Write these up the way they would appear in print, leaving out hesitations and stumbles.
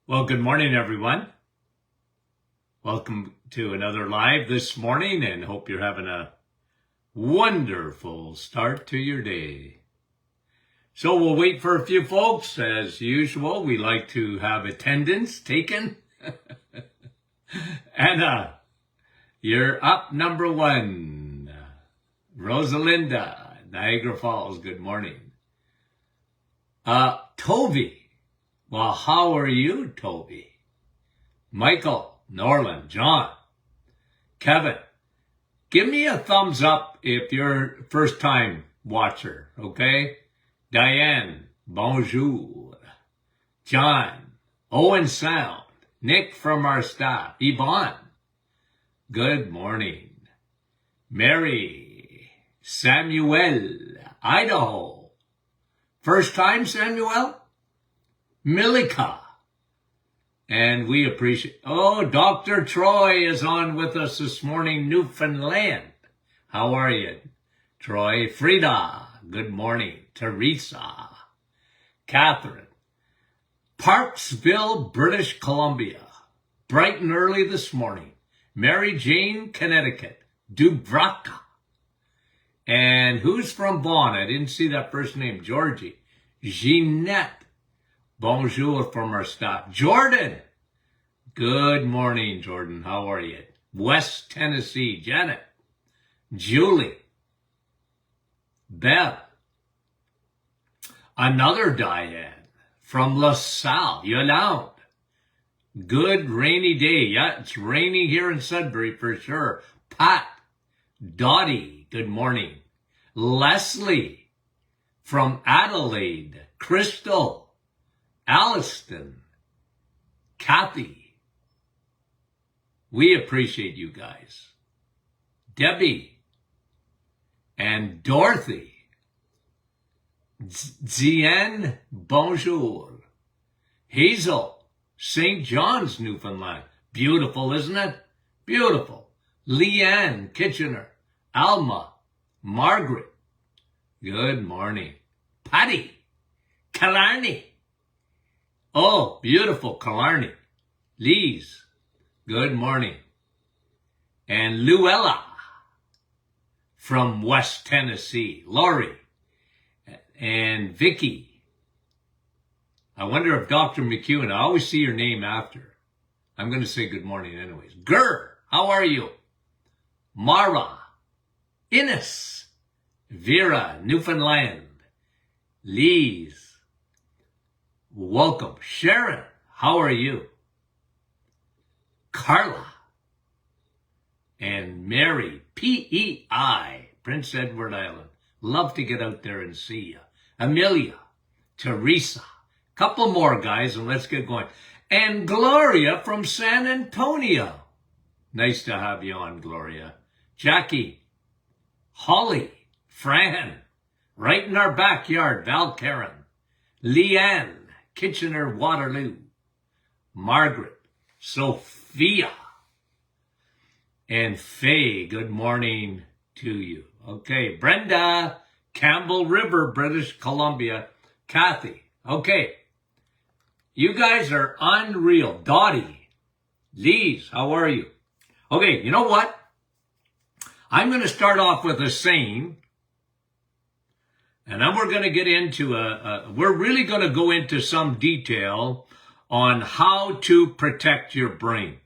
Well, good morning, everyone. Welcome to another live this morning, and hope you're having a wonderful start to your day. So we'll wait for a few folks. As usual, we like to have attendance taken. Anna, you're up number one. Rosalinda, Niagara Falls, good morning. Toby, well, how are you, Toby? Michael, Norland, John, Kevin, give me a thumbs up if you're a first time watcher, okay? Diane, bonjour. John, Owen Sound, Nick from our staff, Yvonne, good morning. Mary, Samuel, Idaho. First time, Samuel? Milika. And we appreciate, Dr. Troy is on with us this morning, Newfoundland. How are you, Troy? Frida, good morning. Teresa, Catherine, Parksville, British Columbia, bright and early this morning. Mary Jane, Connecticut, Dubravka. And who's from Vaughan? I didn't see that first name. Georgie. Jeanette. Bonjour from our staff. Jordan. Good morning, Jordan. How are you? West Tennessee. Janet. Julie. Bev. Another Diane from LaSalle. Yolande. Good rainy day. Yeah, it's raining here in Sudbury for sure. Pat. Dottie. Good morning. Leslie from Adelaide. Crystal. Alliston. Kathy. We appreciate you guys. Debbie. And Dorothy. Zien, bonjour. Hazel, St. John's, Newfoundland. Beautiful, isn't it? Beautiful. Leanne, Kitchener. Alma, Margaret. Good morning. Patty, Killarney. Oh, beautiful, Killarney. Lise, good morning. And Luella from West Tennessee. Laurie and Vicky. I wonder if Dr. McEwen, I always see your name after. I'm going to say good morning anyways. Gur, how are you? Mara, Ines, Vera, Newfoundland. Lise, welcome. Sharon, how are you? Carla and Mary, PEI, Prince Edward Island. Love to get out there and see you. Amelia, Teresa, couple more guys and let's get going. And Gloria from San Antonio. Nice to have you on, Gloria. Jackie, Holly, Fran, right in our backyard, Val Karen, Leanne, Kitchener, Waterloo, Margaret, Sophia, and Faye, good morning to you. Okay, Brenda, Campbell River, British Columbia, Kathy. Okay, you guys are unreal. Dottie, Lise, how are you? Okay, you know what? I'm going to start off with a saying, and then we're going to get into we're really going to go into some detail on how to protect your brain.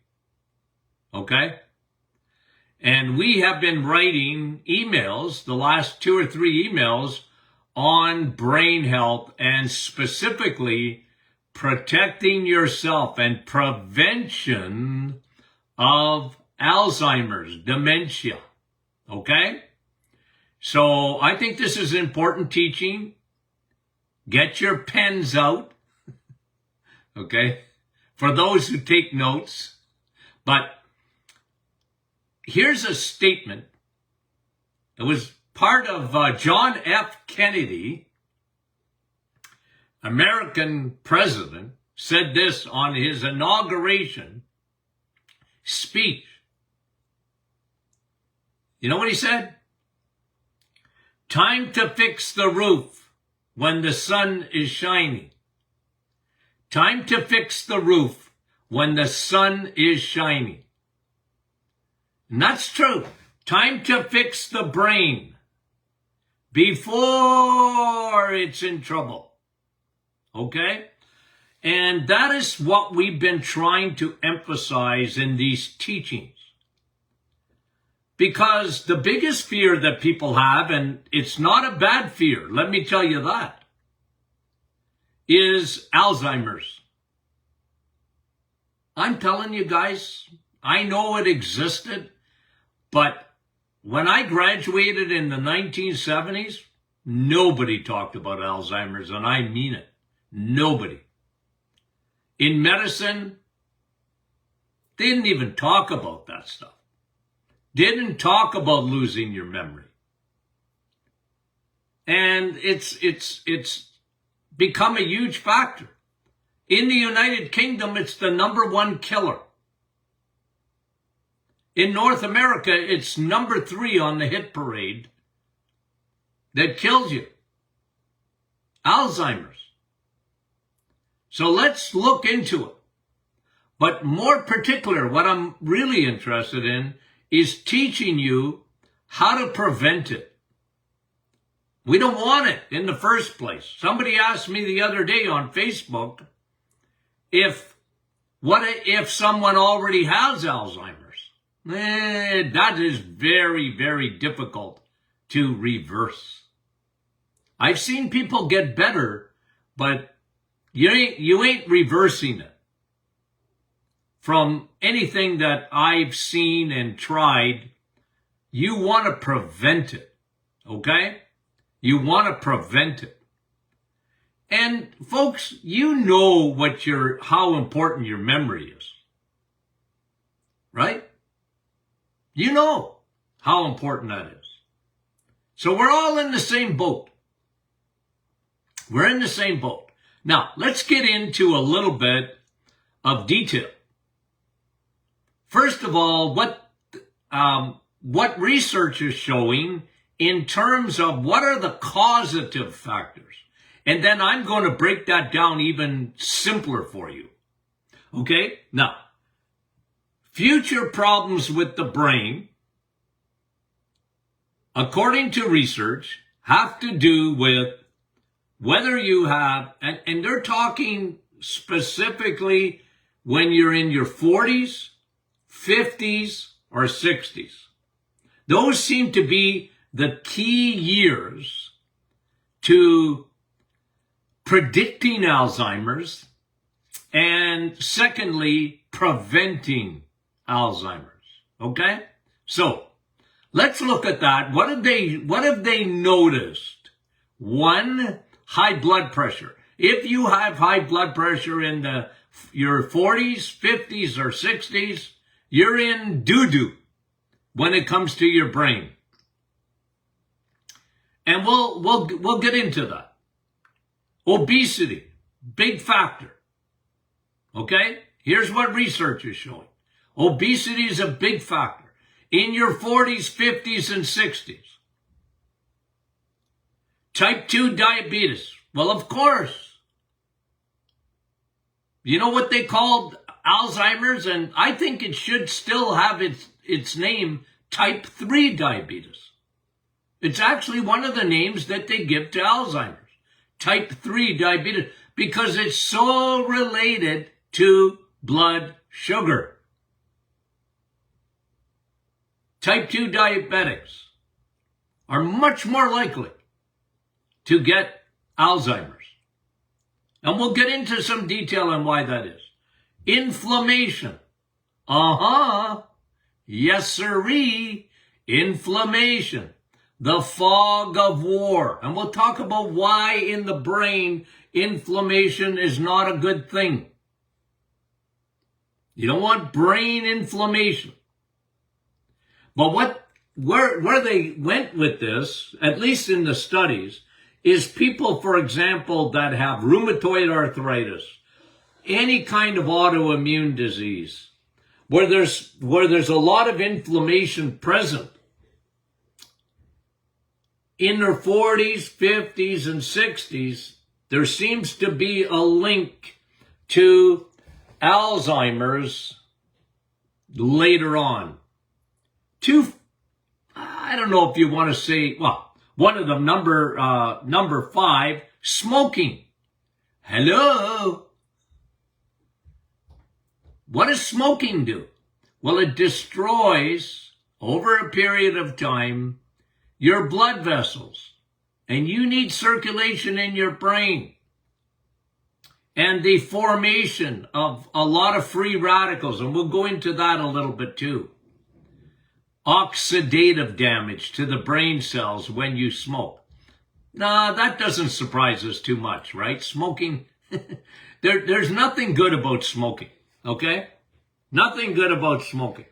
Okay? And we have been writing emails, the last 2 or 3 emails, on brain health and specifically protecting yourself and prevention of Alzheimer's, dementia. Okay? So I think this is important teaching. Get your pens out. Okay? For those who take notes. But here's a statement. It was part of John F. Kennedy, American president, said this on his inauguration speech. You know what he said? Time to fix the roof when the sun is shining. Time to fix the roof when the sun is shining. And that's true. Time to fix the brain before it's in trouble. Okay? And that is what we've been trying to emphasize in these teachings. Because the biggest fear that people have, and it's not a bad fear, let me tell you that, is Alzheimer's. I'm telling you guys, I know it existed, but when I graduated in the 1970s, nobody talked about Alzheimer's, and I mean it. Nobody. In medicine, they didn't even talk about that stuff. Didn't talk about losing your memory. And it's become a huge factor. In the United Kingdom, it's the #1 killer. In North America, it's #3 on the hit parade that kills you. Alzheimer's. So let's look into it. But more particular, what I'm really interested in is teaching you how to prevent it. We don't want it in the first place. Somebody asked me the other day on Facebook what if someone already has Alzheimer's? That is very, very difficult to reverse. I've seen people get better, but you ain't reversing it. From anything that I've seen and tried, you want to prevent it, okay? You want to prevent it. And folks, you know how important your memory is, right? You know how important that is. So we're all in the same boat. We're in the same boat. Now, let's get into a little bit of detail. First of all, what research is showing in terms of what are the causative factors. And then I'm going to break that down even simpler for you. Okay? Now, future problems with the brain, according to research, have to do with whether you have, and they're talking specifically when you're in your 40s, 50s, or 60s. Those seem to be the key years to predicting Alzheimer's, and secondly, preventing Alzheimer's. Okay? So, let's look at that. What have they noticed? One, high blood pressure. If you have high blood pressure in your 40s, 50s, or 60s, you're in doo-doo when it comes to your brain. And we'll get into that. Obesity, big factor. Okay? Here's what research is showing. Obesity is a big factor in your 40s, 50s, and 60s. Type 2 diabetes. Well, of course. You know what they called Alzheimer's? And I think it should still have its name, type 3 diabetes. It's actually one of the names that they give to Alzheimer's. Type 3 diabetes, because it's so related to blood sugar. Type 2 diabetics are much more likely to get Alzheimer's. And we'll get into some detail on why that is. Inflammation. Yes, sirree. Inflammation. The fog of war. And we'll talk about why in the brain inflammation is not a good thing. You don't want brain inflammation. But where they went with this, at least in the studies, is people, for example, that have rheumatoid arthritis, any kind of autoimmune disease, where there's a lot of inflammation present. In their 40s, 50s, and 60s, there seems to be a link to Alzheimer's later on. I don't know if you want to say, well, one of them, number 5, smoking. Hello? What does smoking do? Well, it destroys, over a period of time, your blood vessels. And you need circulation in your brain. And the formation of a lot of free radicals, and we'll go into that a little bit too. Oxidative damage to the brain cells when you smoke. Nah, that doesn't surprise us too much, right? Smoking, there's nothing good about smoking, okay? Nothing good about smoking.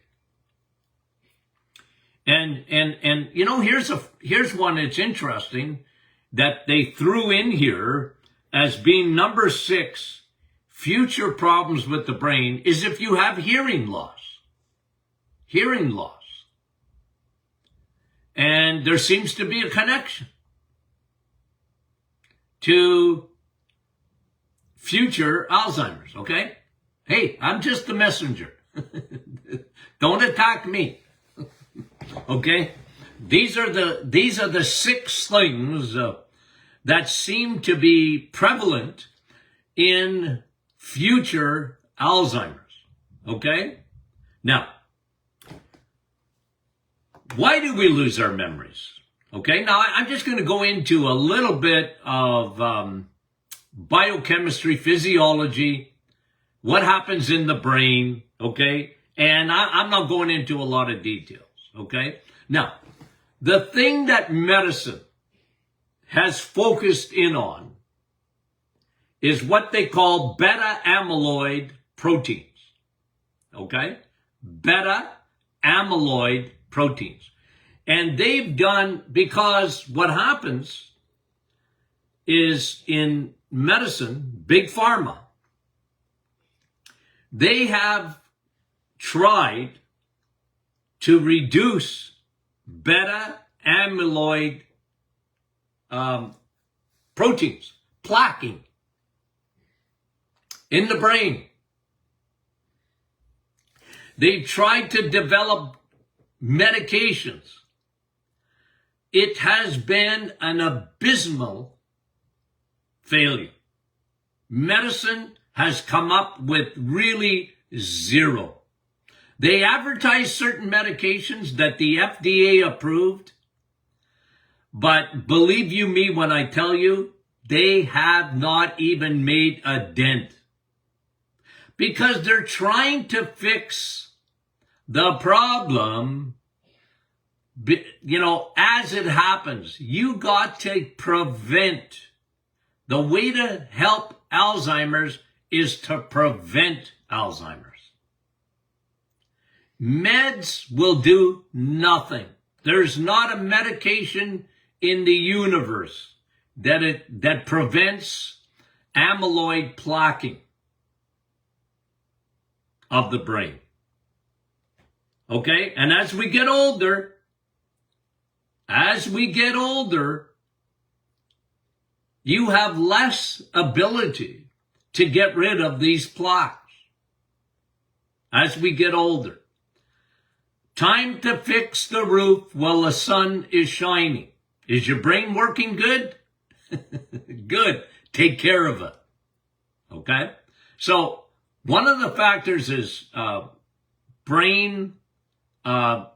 And you know, here's one that's interesting that they threw in here as being number 6, future problems with the brain, is if you have hearing loss. Hearing loss. And there seems to be a connection to future Alzheimer's, okay? Hey, I'm just the messenger. Don't attack me. Okay? These are the 6 things that seem to be prevalent in future Alzheimer's. Okay? Now, why do we lose our memories? Okay, now I'm just going to go into a little bit of biochemistry, physiology, what happens in the brain, okay? And I'm not going into a lot of details, okay? Now, the thing that medicine has focused in on is what they call beta amyloid proteins, okay? Beta amyloid proteins. And they've done, because what happens is in medicine, big pharma, they have tried to reduce beta amyloid proteins, plaquing in the brain. They've tried to develop medications. It has been an abysmal failure. Medicine has come up with really zero. They advertise certain medications that the FDA approved, but believe you me when I tell you, they have not even made a dent. Because they're trying to fix the problem, you know, as it happens. You got to prevent. The way to help Alzheimer's is to prevent Alzheimer's. Meds will do nothing. There's not a medication in the universe that prevents amyloid plaquing of the brain. Okay? And as we get older, you have less ability to get rid of these plaques. As we get older. Time to fix the roof while the sun is shining. Is your brain working good? Good. Take care of it. Okay? So, one of the factors is brain amyloids.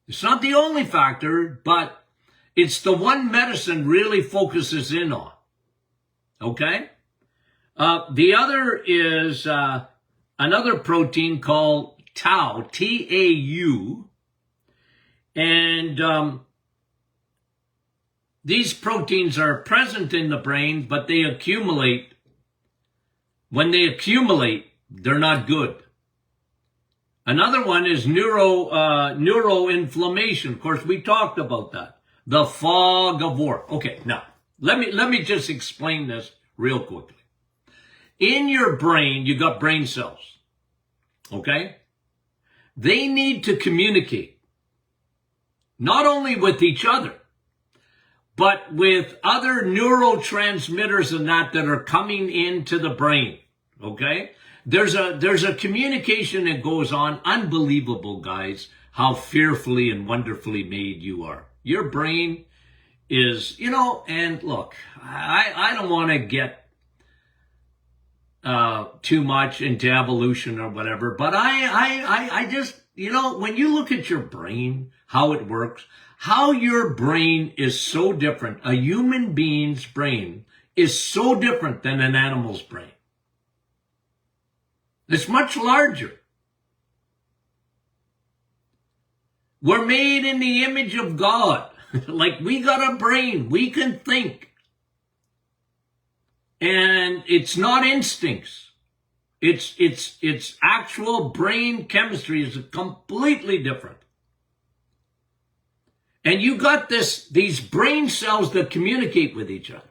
It's not the only factor, but it's the one medicine really focuses in on. Okay? The other is another protein called tau, T-A-U. And these proteins are present in the brain, but they accumulate. When they accumulate, they're not good. Another one is neuroinflammation. Of course, we talked about that. The fog of war. Okay, now, let me just explain this real quickly. In your brain, you got brain cells. Okay? They need to communicate. Not only with each other, but with other neurotransmitters and that are coming into the brain. Okay? There's a communication that goes on. Unbelievable, guys, how fearfully and wonderfully made you are. Your brain is, and look, I don't want to get too much into evolution or whatever, but I just, when you look at your brain, how it works, how your brain is so different. A human being's brain is so different than an animal's brain. It's much larger. We're made in the image of God. Like, we got a brain. We can think. And it's not instincts. It's actual brain chemistry is completely different. And you got these brain cells that communicate with each other.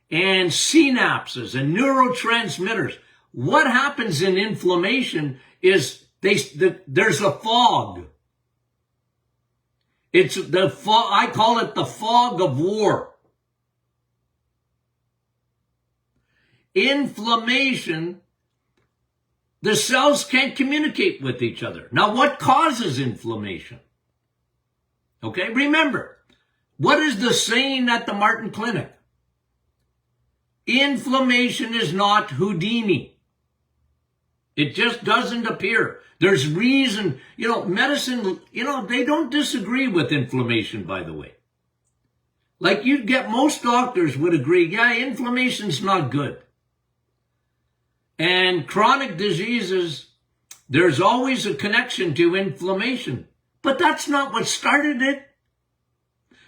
And synapses and neurotransmitters. What happens in inflammation is there's a fog. It's the fog. I call it the fog of war. Inflammation, the cells can't communicate with each other. Now, what causes inflammation? Okay, remember, what is the saying at the Martin Clinic? Inflammation is not Houdini. It just doesn't appear. There's reason, medicine, they don't disagree with inflammation, by the way. Like, you'd get, most doctors would agree, yeah, inflammation's not good. And chronic diseases, there's always a connection to inflammation. But that's not what started it.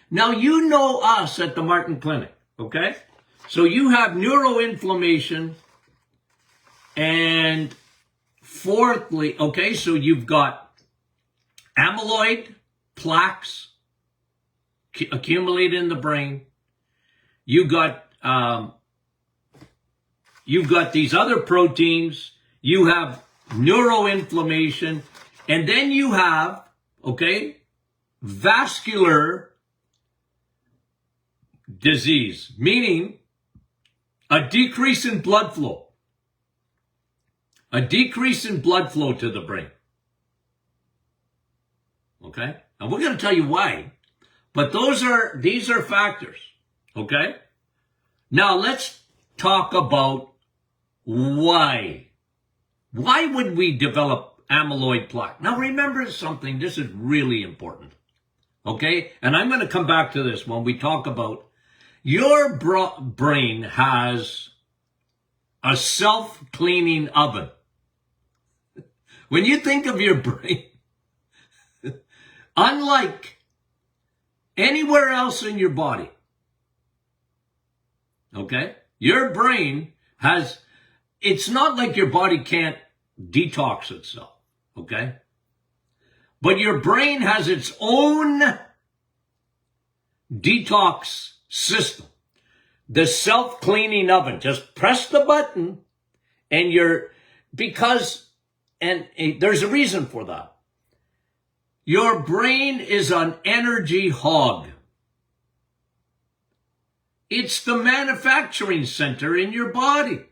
Now, you know us at the Martin Clinic, okay? So you have neuroinflammation, and fourthly, okay, so you've got amyloid plaques accumulate in the brain. You've got these other proteins. You have neuroinflammation, and then you have, okay, vascular disease, meaning a decrease in blood flow. A decrease in blood flow to the brain. Okay? And we're going to tell you why. But these are factors. Okay? Now let's talk about why. Why would we develop amyloid plaque? Now remember something. This is really important. Okay? And I'm going to come back to this when we talk about your brain has a self-cleaning oven. When you think of your brain, unlike anywhere else in your body, okay, your brain has, it's not like your body can't detox itself, okay? But your brain has its own detox system. The self-cleaning oven. Just press the button and and there's a reason for that. Your brain is an energy hog. It's the manufacturing center in your body.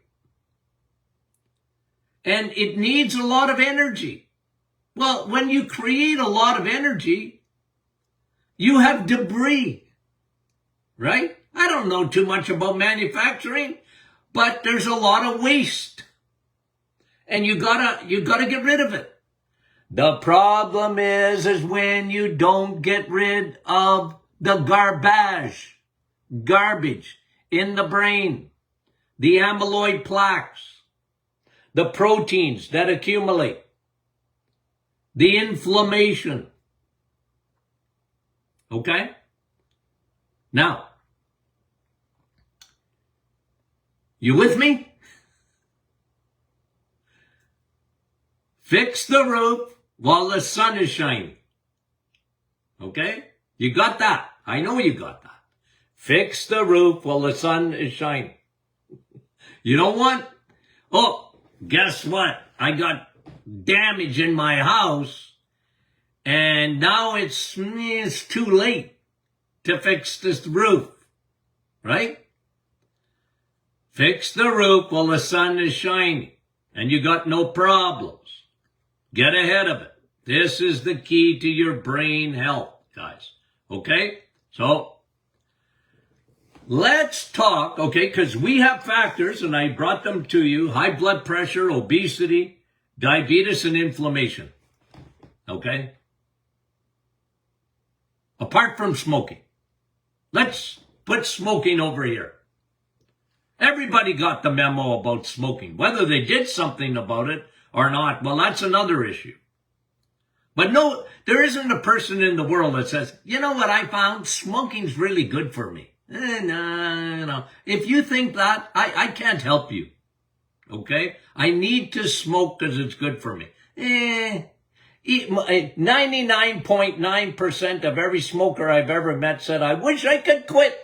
And it needs a lot of energy. Well, when you create a lot of energy, you have debris, right? I don't know too much about manufacturing, but there's a lot of waste. And you gotta get rid of it. The problem is when you don't get rid of the garbage in the brain, the amyloid plaques, the proteins that accumulate, the inflammation. Okay? Now, you with me? Fix the roof while the sun is shining. Okay? You got that. I know you got that. Fix the roof while the sun is shining. You don't want, oh, guess what? I got damage in my house and now it's too late. to fix this roof, right? Fix the roof while the sun is shining and you got no problems. Get ahead of it. This is the key to your brain health, guys. Okay? So, let's talk, okay, because we have factors, and I brought them to you: high blood pressure, obesity, diabetes, and inflammation. Okay? Apart from smoking. Let's put smoking over here. Everybody got the memo about smoking. Whether they did something about it or not, well, that's another issue. But no, there isn't a person in the world that says, you know what I found? Smoking's really good for me. No. If you think that, I can't help you. Okay? I need to smoke because it's good for me. 99.9% of every smoker I've ever met said, I wish I could quit.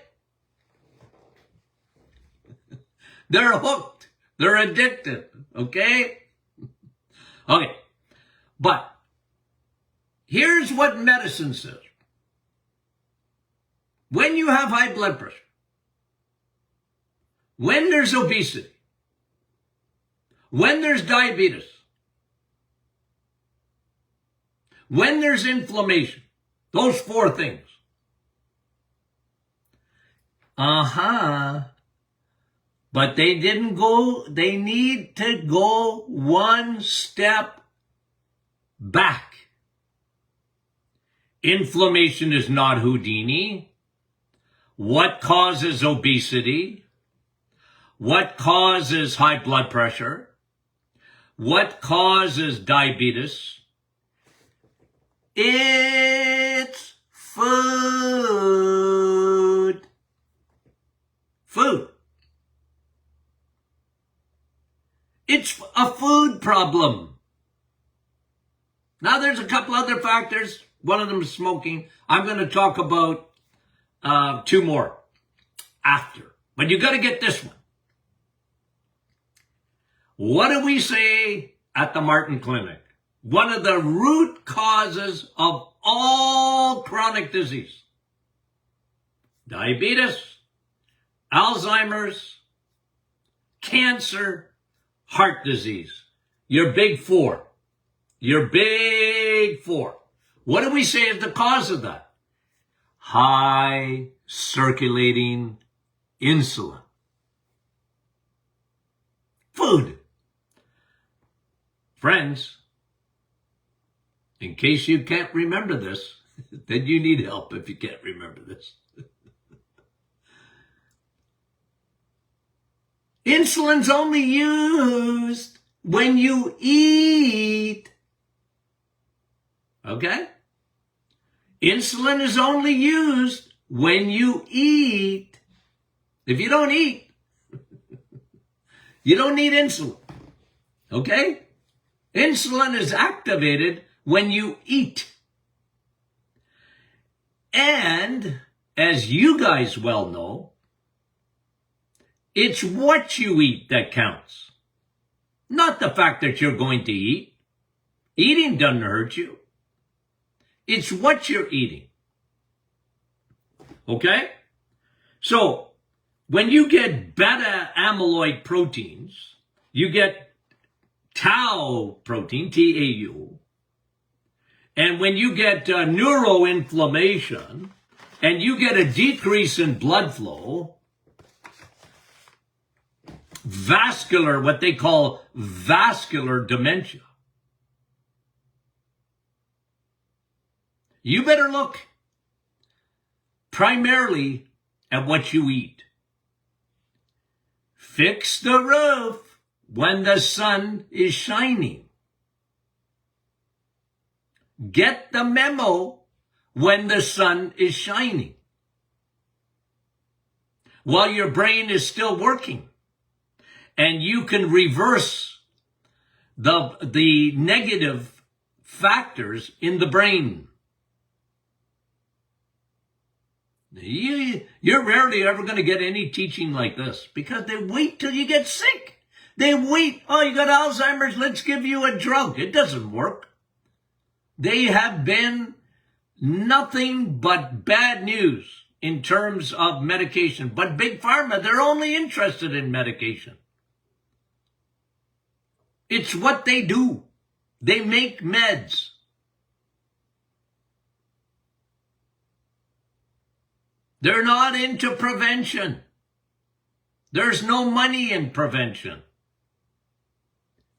They're hooked. They're addicted. Okay? Okay. But here's what medicine says. When you have high blood pressure, when there's obesity, when there's diabetes, when there's inflammation, those four things. But they need to go one step back. Inflammation is not Houdini. What causes obesity? What causes high blood pressure? What causes diabetes? It's food. Food. It's a food problem. Now there's a couple other factors. One of them is smoking. I'm going to talk about two more after. But you got to get this one. What do we say at the Martin Clinic? One of the root causes of all chronic disease: diabetes, Alzheimer's, cancer, heart disease. Your big four. Your big four. What do we say is the cause of that? High circulating insulin. Food. Friends, in case you can't remember this, then you need help if you can't remember this. Insulin's only used when you eat. Okay? Insulin is only used when you eat. If you don't eat, you don't need insulin. Okay? Insulin is activated when you eat. And, as you guys well know, it's what you eat that counts. Not the fact that you're going to eat. Eating doesn't hurt you. It's what you're eating. Okay? So, when you get beta amyloid proteins, you get tau protein, T-A-U, and when you get neuroinflammation, and you get a decrease in blood flow, vascular, what they call vascular dementia, you better look primarily at what you eat. Fix the roof when the sun is shining. Get the memo when the sun is shining, while your brain is still working. And you can reverse the negative factors in the brain. You're rarely ever going to get any teaching like this, because they wait till you get sick. They wait. Oh, you got Alzheimer's, let's give you a drug. It doesn't work. They have been nothing but bad news in terms of medication. But Big Pharma, they're only interested in medication. It's what they do. They make meds. They're not into prevention. There's no money in prevention.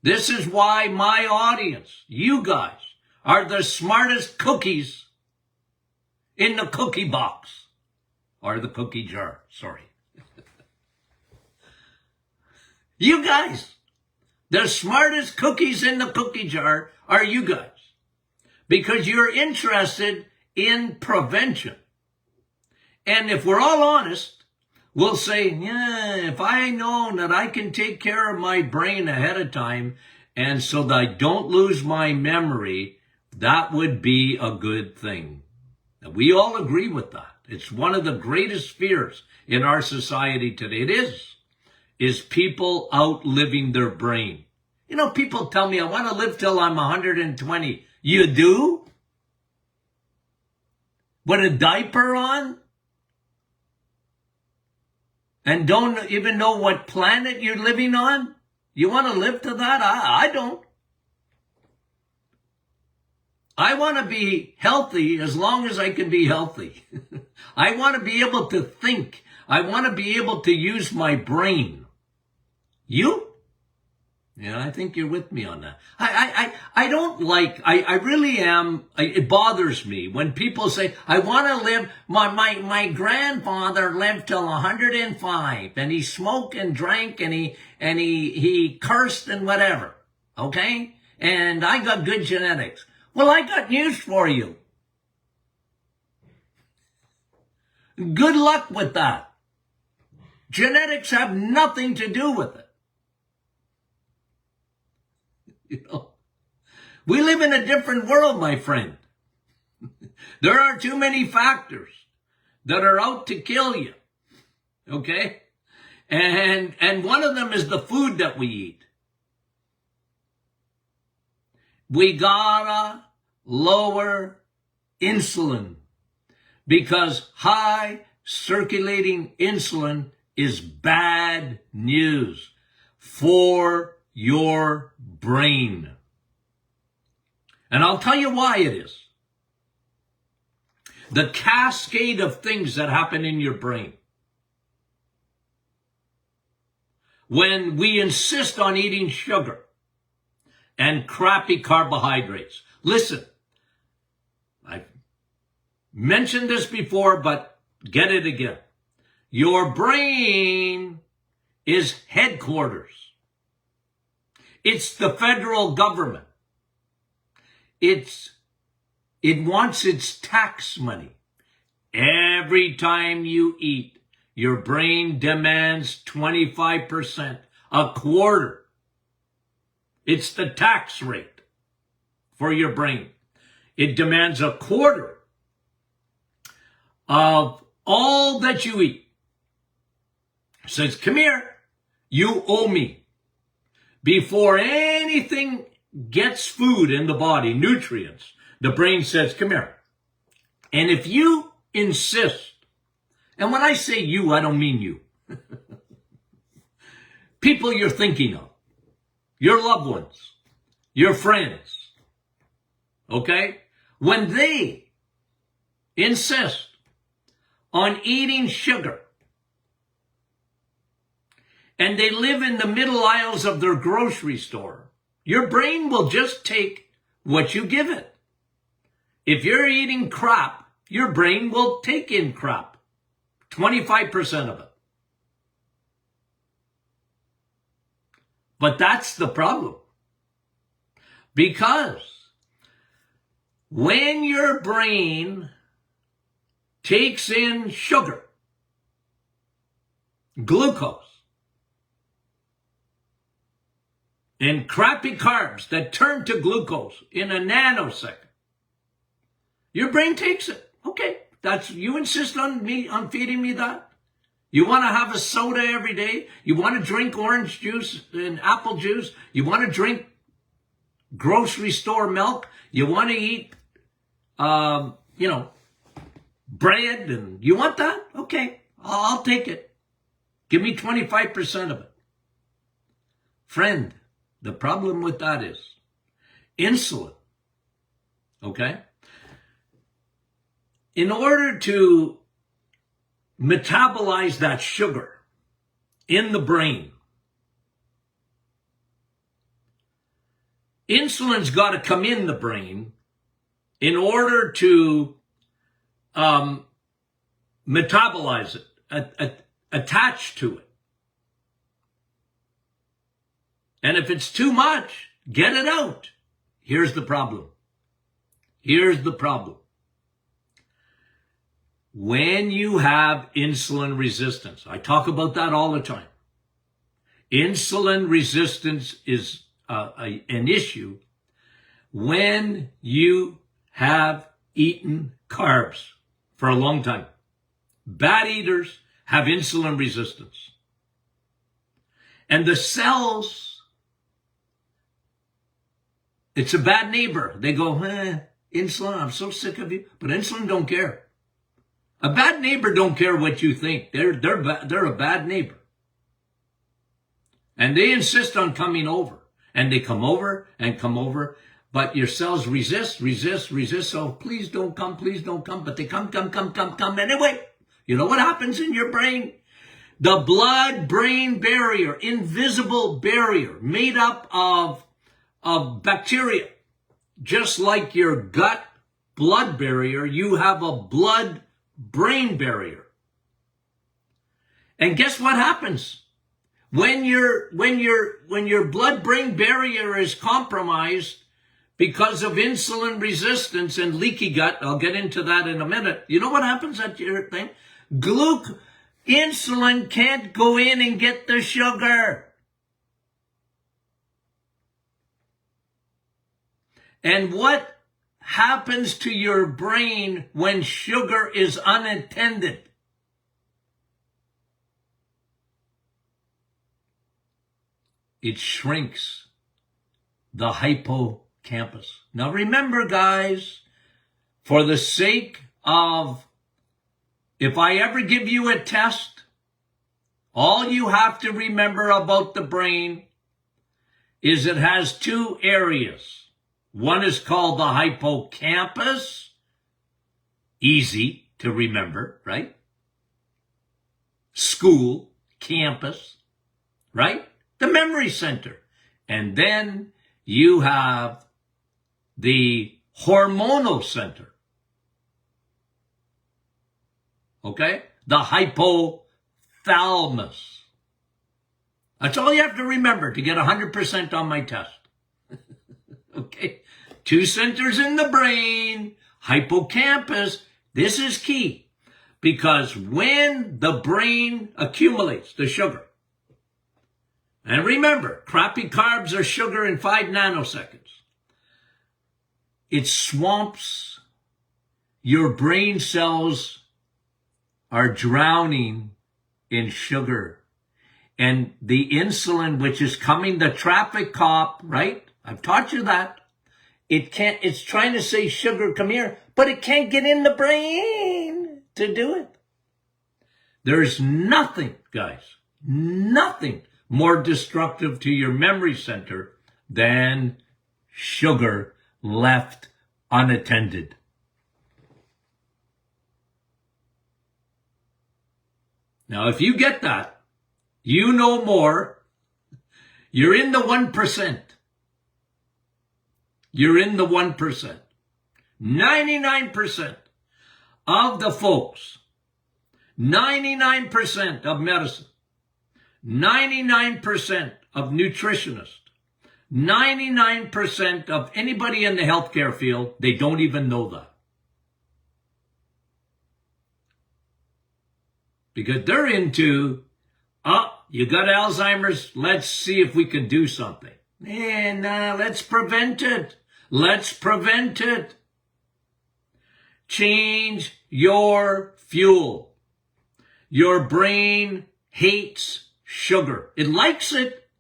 This is why my audience, you guys, are the smartest cookies in the cookie box. Or the cookie jar, sorry. You guys, the smartest cookies in the cookie jar are you guys. Because you're interested in prevention. And if we're all honest, we'll say, yeah, if I know that I can take care of my brain ahead of time and so that I don't lose my memory, that would be a good thing. And we all agree with that. It's one of the greatest fears in our society today. It is people outliving their brain. You know, people tell me, I want to live till I'm 120. You do? With a diaper on? And don't even know what planet you're living on? You want to live to that? I don't. I want to be healthy as long as I can be healthy. I want to be able to think. I want to be able to use my brain. You? Yeah, I think you're with me on that. I don't like, I really am, it bothers me when people say, I want to live, my grandfather lived till 105 and he smoked and drank and he cursed and whatever. Okay? And I got good genetics. Well, I got news for you. Good luck with that. Genetics have nothing to do with it. You know, we live in a different world, my friend. There are too many factors that are out to kill you. Okay? And one of them is the food that we eat. We gotta lower insulin because high circulating insulin is bad news for your brain. And I'll tell you why it is. The cascade of things that happen in your brain. When we insist on eating sugar and crappy carbohydrates. Listen, I've mentioned this before, but get it again. Your brain is headquarters. It's the federal government. It wants its tax money. Every time you eat, your brain demands 25%, a quarter. It's the tax rate for your brain. It demands a quarter of all that you eat. It says, come here, you owe me. Before anything gets food in the body, nutrients, the brain says, come here. And if you insist, and when I say you, I don't mean you. People you're thinking of, your loved ones, your friends, okay? When they insist on eating sugar, and they live in the middle aisles of their grocery store, your brain will just take what you give it. If you're eating crap, your brain will take in crap, 25% of it. But that's the problem. Because when your brain takes in sugar, glucose, and crappy carbs that turn to glucose in a nanosecond, your brain takes it. Okay, you insist on feeding me that? You want to have a soda every day? You want to drink orange juice and apple juice? You want to drink grocery store milk? You want to eat, bread, and you want that? Okay, I'll take it. Give me 25% of it. Friend, the problem with that is insulin, okay? In order to metabolize that sugar in the brain, insulin's got to come in the brain in order to metabolize it, attach to it. And if it's too much, get it out. Here's the problem. Here's the problem. When you have insulin resistance, I talk about that all the time. Insulin resistance is an issue when you have eaten carbs for a long time. Bad eaters have insulin resistance. And the cells, it's a bad neighbor. They go, insulin, I'm so sick of you. But insulin don't care. A bad neighbor don't care what you think. They're a bad neighbor. And they insist on coming over. And they come over and come over. But your cells resist. So please don't come. But they come anyway. You know what happens in your brain? The blood-brain barrier, invisible barrier, made up of bacteria. Just like your gut-blood barrier, you have a blood-brain barrier. And guess what happens? When your blood-brain barrier is compromised because of insulin resistance and leaky gut, I'll get into that in a minute. You know what happens at your thing? Insulin can't go in and get the sugar. And what happens to your brain when sugar is unattended? It shrinks the hippocampus. Now remember, guys, for the sake of, if I ever give you a test, all you have to remember about the brain is it has two areas. One is called the hippocampus. Easy to remember, right? School, campus, right? The memory center. And then you have the hormonal center. Okay? The hypothalamus. That's all you have to remember to get 100% on my test. Okay? Two centers in the brain, hippocampus. This is key. Because when the brain accumulates the sugar, and remember, crappy carbs are sugar in 5 nanoseconds. It swamps your brain cells are drowning in sugar. And the insulin, which is coming, the traffic cop, right? I've taught you that. It's trying to say, sugar, come here, but it can't get in the brain to do it. There's nothing, guys, nothing more destructive to your memory center than sugar left unattended. Now, if you get that, you know more. You're in the 1%. You're in the 1%. 99% of the folks, 99% of medicine, 99% of nutritionists, 99% of anybody in the healthcare field, they don't even know that. Because they're into, you got Alzheimer's, let's see if we can do something. Let's prevent it. Let's prevent it. Change your fuel. Your brain hates sugar. It likes it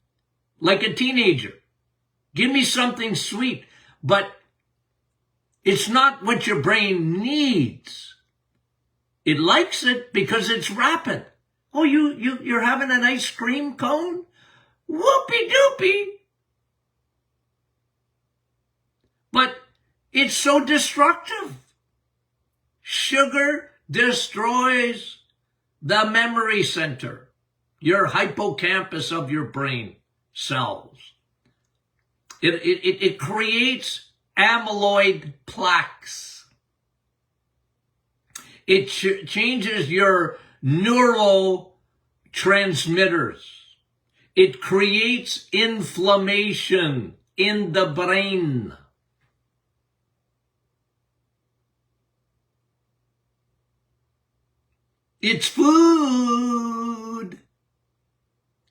like a teenager. Give me something sweet, but it's not what your brain needs. It likes it because it's rapid. Oh, you're having an ice cream cone? Whoopee-doopie. But it's so destructive. Sugar destroys the memory center, your hippocampus of your brain cells. It creates amyloid plaques. It changes your neurotransmitters. It creates inflammation in the brain. It's food.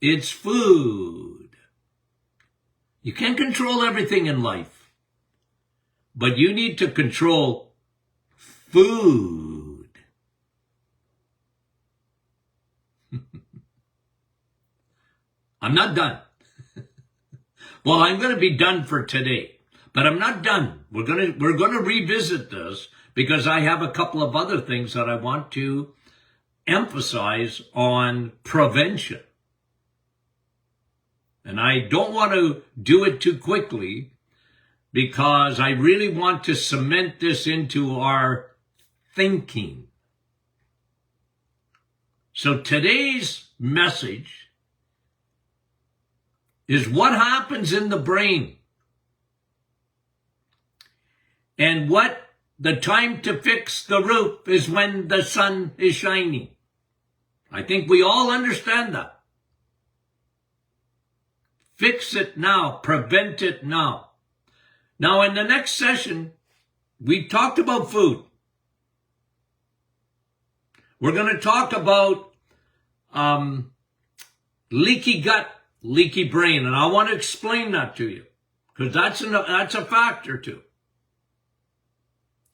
It's food. You can't control everything in life, but you need to control food. I'm not done. Well, I'm going to be done for today, but I'm not done. We're going to revisit this because I have a couple of other things that I want to emphasize on prevention. And I don't want to do it too quickly because I really want to cement this into our thinking. So today's message is what happens in the brain and what the time to fix the roof is when the sun is shining. I think we all understand that. Fix it now. Prevent it now. Now, in the next session, we talked about food. We're going to talk about leaky gut, leaky brain, and I want to explain that to you because that's a factor too.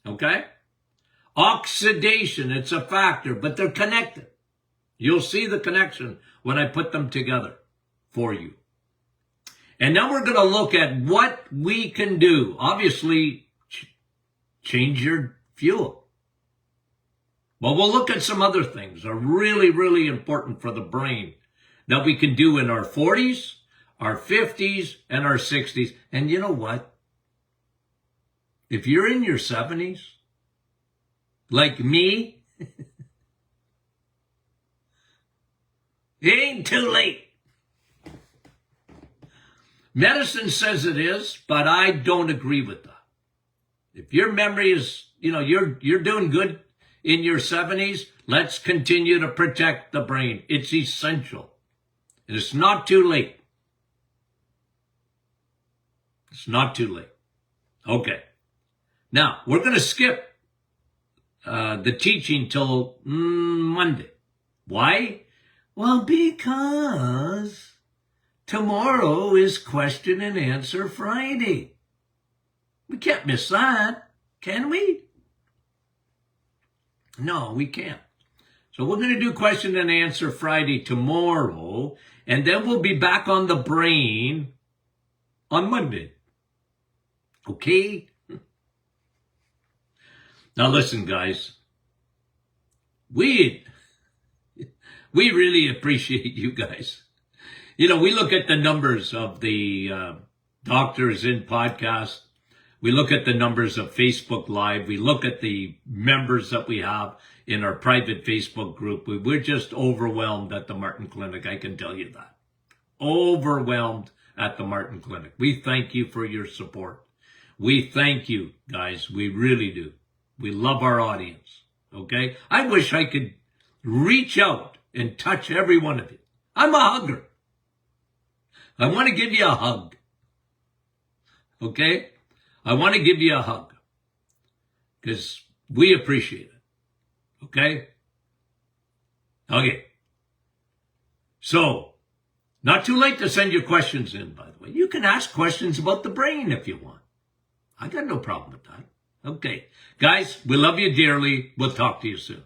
Okay? Oxidation, it's a factor, but they're connected. You'll see the connection when I put them together for you. And now we're going to look at what we can do. Obviously, change your fuel. But we'll look at some other things that are really, really important for the brain that we can do in our 40s, our 50s, and our 60s. And you know what? If you're in your 70s, like me, it ain't too late. Medicine says it is, but I don't agree with that. If your memory is, you're doing good in your 70s, let's continue to protect the brain. It's essential. And it's not too late. It's not too late. Okay. Now, we're going to skip the teaching till Monday. Why? Well, because tomorrow is question and answer Friday. We can't miss that, can we? No, we can't. So we're going to do question and answer Friday tomorrow, and then we'll be back on the brain on Monday. Okay? Now listen, guys. We really appreciate you guys. We look at the numbers of the Doctors in podcast. We look at the numbers of Facebook Live. We look at the members that we have in our private Facebook group. We're just overwhelmed at the Martin Clinic. I can tell you that. Overwhelmed at the Martin Clinic. We thank you for your support. We thank you, guys. We really do. We love our audience. Okay? I wish I could reach out and touch every one of you. I'm a hugger. I want to give you a hug. Okay? I want to give you a hug. Because we appreciate it. Okay? Okay. So, not too late to send your questions in, by the way. You can ask questions about the brain if you want. I got no problem with that. Okay. Guys, we love you dearly. We'll talk to you soon.